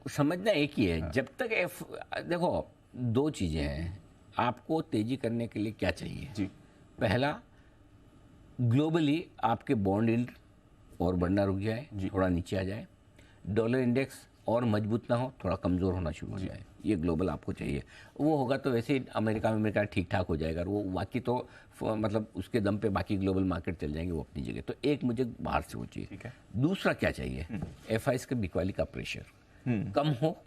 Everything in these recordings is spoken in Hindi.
समझना एक ही है, जब तक देखो दो चीज़ें हैं, आपको तेजी करने के लिए क्या चाहिए जी। पहला, ग्लोबली आपके बॉन्ड यील्ड और बढ़ना रुक जाए, थोड़ा नीचे आ जाए, डॉलर इंडेक्स और मजबूत ना हो, थोड़ा कमज़ोर होना शुरू हो जाए, ये ग्लोबल आपको चाहिए। वो होगा तो वैसे ही अमेरिका ठीक ठाक हो जाएगा, वो बाकी तो मतलब उसके दम पे बाकी ग्लोबल मार्केट चल जाएंगे वो अपनी जगह। तो एक मुझे बाहर से वो चाहिए। दूसरा क्या चाहिए, एफआईएस के बिकवाली का प्रेशर कम हो,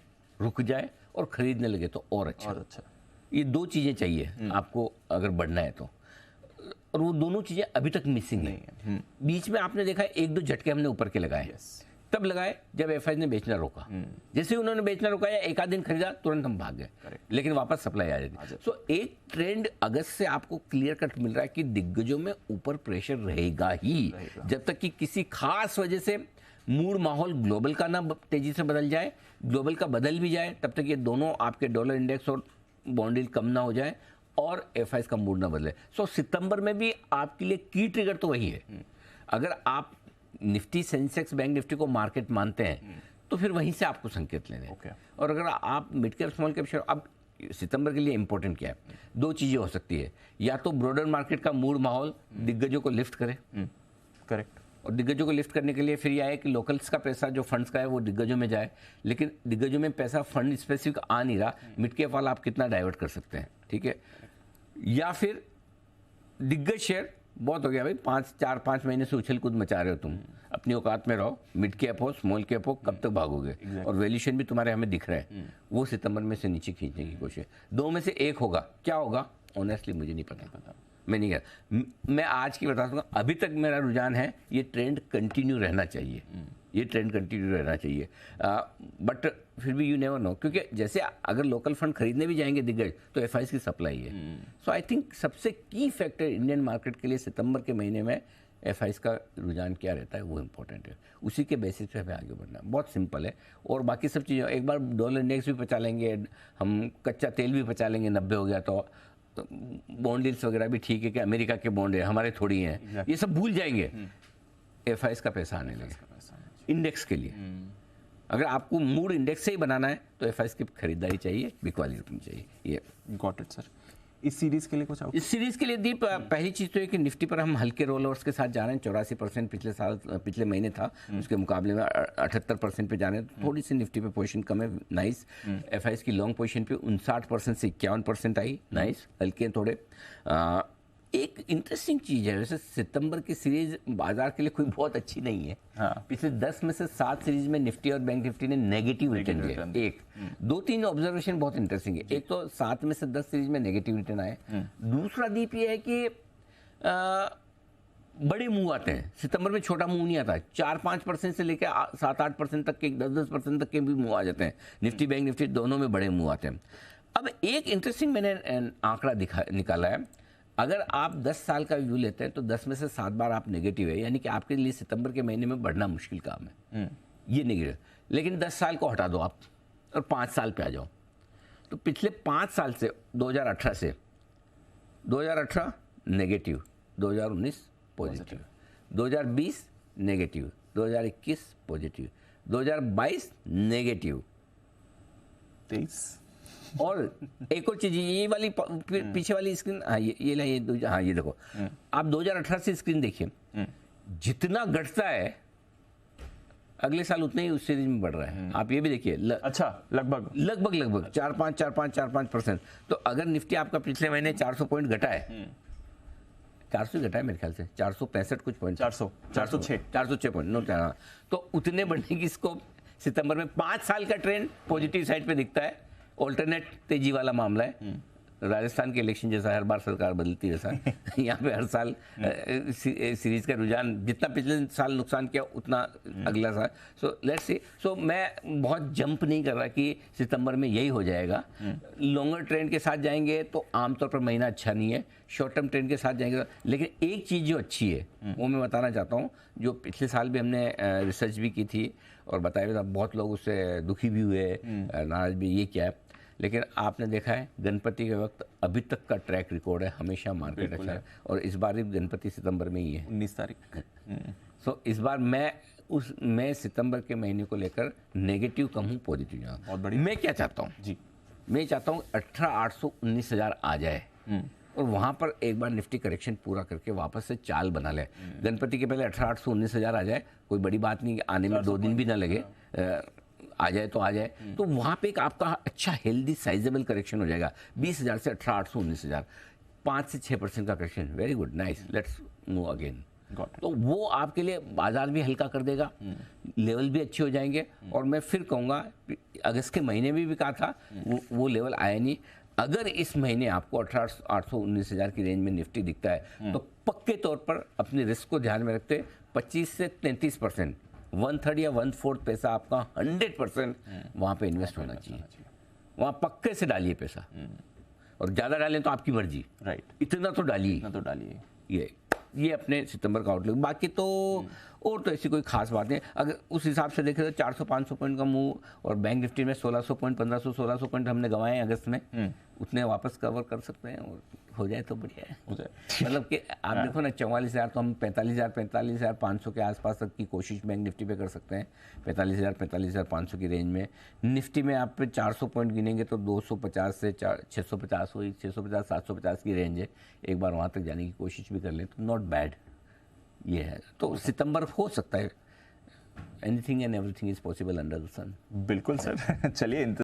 रुक जाए और खरीदने लगे तो और अच्छा। ये दो चीज़ें चाहिए आपको अगर बढ़ना है तो, और वो दोनों चीज़ें अभी तक मिसिंग नहीं है। बीच में आपने देखा एक दो झटके हमने ऊपर के लगाए, तब लगाए जब एफआईएस ने बेचना रोका। जैसे उन्होंने बेचना रोका या एक आध दिन खरीदा तुरंत हम भाग गए, लेकिन वापस सप्लाई आ जाती। सो एक ट्रेंड अगस्त से आपको क्लियर कट मिल रहा है कि दिग्गजों में ऊपर प्रेशर रहेगा ही, जब तक कि किसी खास वजह से मूड माहौल ग्लोबल का ना तेजी से बदल जाए, ग्लोबल का बदल भी जाए, तब तक ये दोनों आपके डॉलर इंडेक्स और बॉन्ड यील्ड कम ना हो जाए और एफआईएस का मूड ना बदले। सो सितंबर में भी आपके लिए की ट्रिगर तो वही है। अगर आप निफ्टी, सेंसेक्स, बैंक निफ्टी को मार्केट मानते हैं तो फिर वहीं से आपको संकेत लेने हैं। और अगर आप mid cap small cap share, अब सितंबर के लिए इंपॉर्टेंट क्या है, दो चीज़ें हो सकती है, या तो ब्रॉडर मार्केट का मूड माहौल दिग्गजों को लिफ्ट करे, करेक्ट, और दिग्गजों को लिफ्ट करने के लिए फिर यह है कि लोकल्स का पैसा जो फंड्स का है वो दिग्गजों में जाए, लेकिन दिग्गजों में पैसा फंड स्पेसिफिक आ नहीं रहा, मिड कैप वाला आप कितना डाइवर्ट कर सकते हैं, ठीक है। या फिर दिग्गज शेयर बहुत हो गया भाई, 4-5 महीने से उछल कूद मचा रहे हो तुम, अपनी औकात में रहो, मिड कैप हो स्मॉल कैप हो, कब तक भागोगे, और वैल्यूएशन भी तुम्हारे हमें दिख रहा है, वो सितंबर में से नीचे खींचने की कोशिश। दो में से एक होगा, क्या होगा ऑनेस्टली मुझे नहीं पता, मैं नहीं कह, मैं आज की बता दूंगा, अभी तक मेरा रुझान है ये ट्रेंड कंटिन्यू रहना चाहिए, ये ट्रेंड कंटिन्यू रहना चाहिए। बट फिर भी यू नेवर नो, क्योंकि जैसे अगर लोकल फंड खरीदने भी जाएंगे दिग्गज तो एफआईएस की सप्लाई है। सो आई थिंक सबसे की फैक्टर इंडियन मार्केट के लिए सितंबर के महीने में एफआईएस का रुझान क्या रहता है वो इंपॉर्टेंट है, उसी के बेसिस पे हमें आगे बढ़ना है। बहुत सिंपल है, और बाकी सब चीज़ें एक बार डॉलर इंडेक्स भी पचा लेंगे, हम कच्चा तेल भी पचा लेंगे, 90 हो गया तो बॉन्ड डील्स वगैरह भी ठीक है कि अमेरिका के बॉन्ड है हमारे थोड़ी हैं, ये सब भूल जाएंगे, एफआईएस का पैसा आने लगे इंडेक्स के लिए। अगर आपको मूड इंडेक्स से ही बनाना है तो एफआईएस की खरीदारी चाहिए, बिकवाली रुकनी चाहिए। ये गॉट इट सर। इस सीरीज के लिए कुछ इस सीरीज के लिए दीप, पहली चीज़ तो है कि निफ्टी पर हम हल्के रोल ओवर्स के साथ जा रहे हैं। 84% पिछले महीने था, उसके मुकाबले में 78% पे जा रहे हैं, थोड़ी सी निफ्टी पे पोजीशन कम है, नाइस। एफआईएस की लॉन्ग पोजीशन पे 59% से 51% आई, नाइस, हल्के थोड़े। एक इंटरेस्टिंग चीज़ है, वैसे सितंबर की सीरीज बाजार के लिए कोई बहुत अच्छी नहीं है। पिछले 10 में से 7 सीरीज में निफ्टी और बैंक निफ्टी ने नेगेटिव रिटर्न दिया। एक दो तीन ऑब्जर्वेशन बहुत इंटरेस्टिंग है, एक तो 7 में से 10 सीरीज में नेगेटिव रिटर्न आए। दूसरा दीप ये है कि बड़े मूव आते हैं, सितंबर में छोटा मूव नहीं आता, 4-5% से लेकर 7-8% तक के, 10-10% तक के भी मूव आ जाते हैं। निफ्टी बैंक निफ्टी दोनों में बड़े मूव आते हैं। अब एक इंटरेस्टिंग मैंने आंकड़ा निकाला है, अगर आप 10 साल का व्यू लेते हैं तो 10 में से 7 बार आप नेगेटिव है, यानी कि आपके लिए सितंबर के महीने में बढ़ना मुश्किल काम है, ये नेगेटिव। लेकिन 10 साल को हटा दो आप और 5 साल पे आ जाओ, तो पिछले 5 साल से 2018 negative, 2019 positive, 2020 negative, 2021 positive, 2022 negative, 23। और एक और चीज, ये वाली पीछे वाली स्क्रीन, हाँ ये देखो, आप 2018 से स्क्रीन देखिए, जितना घटता है अगले साल उतना ही उस सीरीज में बढ़ रहा है। आप ये भी देखिए, अच्छा, लगभग 4-5% तो अगर निफ्टी आपका पिछले महीने 400 पॉइंट घटा है, 400 घटा है मेरे ख्याल से, 465 कुछ पॉइंट, 406 पॉइंट नोट, तो उतने बढ़ने की स्कोप सितंबर में 5 साल का ट्रेंड पॉजिटिव साइड पे दिखता है। ऑल्टरनेट तेजी वाला मामला है, राजस्थान के इलेक्शन जैसा, हर बार सरकार बदलती है सर यहाँ पे हर साल सीरीज का रुझान, जितना पिछले साल नुकसान किया उतना अगला साल। So let's see. सो मैं बहुत जंप नहीं कर रहा कि सितंबर में यही हो जाएगा। लॉन्गर ट्रेंड के साथ जाएंगे तो आमतौर पर महीना अच्छा नहीं है, शॉर्ट टर्म ट्रेंड के साथ जाएंगे। लेकिन एक चीज़ जो अच्छी है वो मैं बताना चाहता हूँ, जो पिछले साल भी हमने रिसर्च भी की थी और बताया भी था, बहुत लोग उससे दुखी भी हुए, नाराज भी, ये क्या है, लेकिन आपने देखा है गणपति के वक्त अभी तक का ट्रैक रिकॉर्ड है, हमेशा मार्केट अच्छा है, और इस बार भी गणपति सितंबर में ही है, 19 तारीख। सो इस बार मैं उस मैं सितंबर के महीने को लेकर नेगेटिव कम हूँ, पॉजिटिव जाऊँ। बहुत बढ़िया। मैं क्या चाहता हूँ जी, मैं चाहता हूँ 18,800 19,000 आ जाए और वहाँ पर एक बार निफ्टी करेक्शन पूरा करके वापस से चाल बना ले। गणपति के पहले 18,800 19,000 आ जाए, कोई बड़ी बात नहीं, आने में 2 दिन भी ना लगे, आ जाए तो आ जाए। तो वहाँ पे एक आपका अच्छा हेल्दी साइजेबल करेक्शन हो जाएगा। 20,000 से 18,800 19,000, 5 से 6% का correction, very good, nice, let's move again. तो वो आपके लिए बाजार भी हल्का कर देगा, लेवल भी अच्छे हो जाएंगे। और मैं फिर कहूँगा, अगस्त के महीने में भी कहा था, वो लेवल आया नहीं। अगर इस महीने आपको 18,800 19,000 की रेंज में निफ्टी दिखता है तो पक्के तौर पर अपने रिस्क को ध्यान में रखते 25 से 33%, 1/3 या 1/4 पैसा आपका 100% वहाँ पे इन्वेस्ट होना चाहिए। वहाँ पक्के से डालिए पैसा, और ज़्यादा डालें तो आपकी मर्जी, राइट, इतना तो डालिए, इतना तो डालिए। ये अपने सितंबर का आउटलुक। बाकी तो और तो ऐसी कोई खास बात नहीं। अगर उस हिसाब से देखें तो 400-500 पॉइंट का मूव, और बैंक निफ्टी में 1,600 पॉइंट 1,500-1,600 पॉइंट हमने गंवाए अगस्त में, उतने वापस कवर कर सकते हैं, और हो जाए तो बढ़िया है। हो जाए मतलब कि आप देखो ना, 44,000 तो हम 45,500 के आसपास तक की कोशिश बैंक निफ्टी पे कर सकते हैं। 45,500 की रेंज में निफ्टी में आप 400 पॉइंट गिनेंगे तो 250 से 650 हुई, 650 750 की रेंज है। एक बार वहाँ तक जाने की कोशिश भी कर लें तो नॉट बैड ये है। तो सितंबर हो सकता है, anything and everything is possible under the sun. बिल्कुल सर। चलिए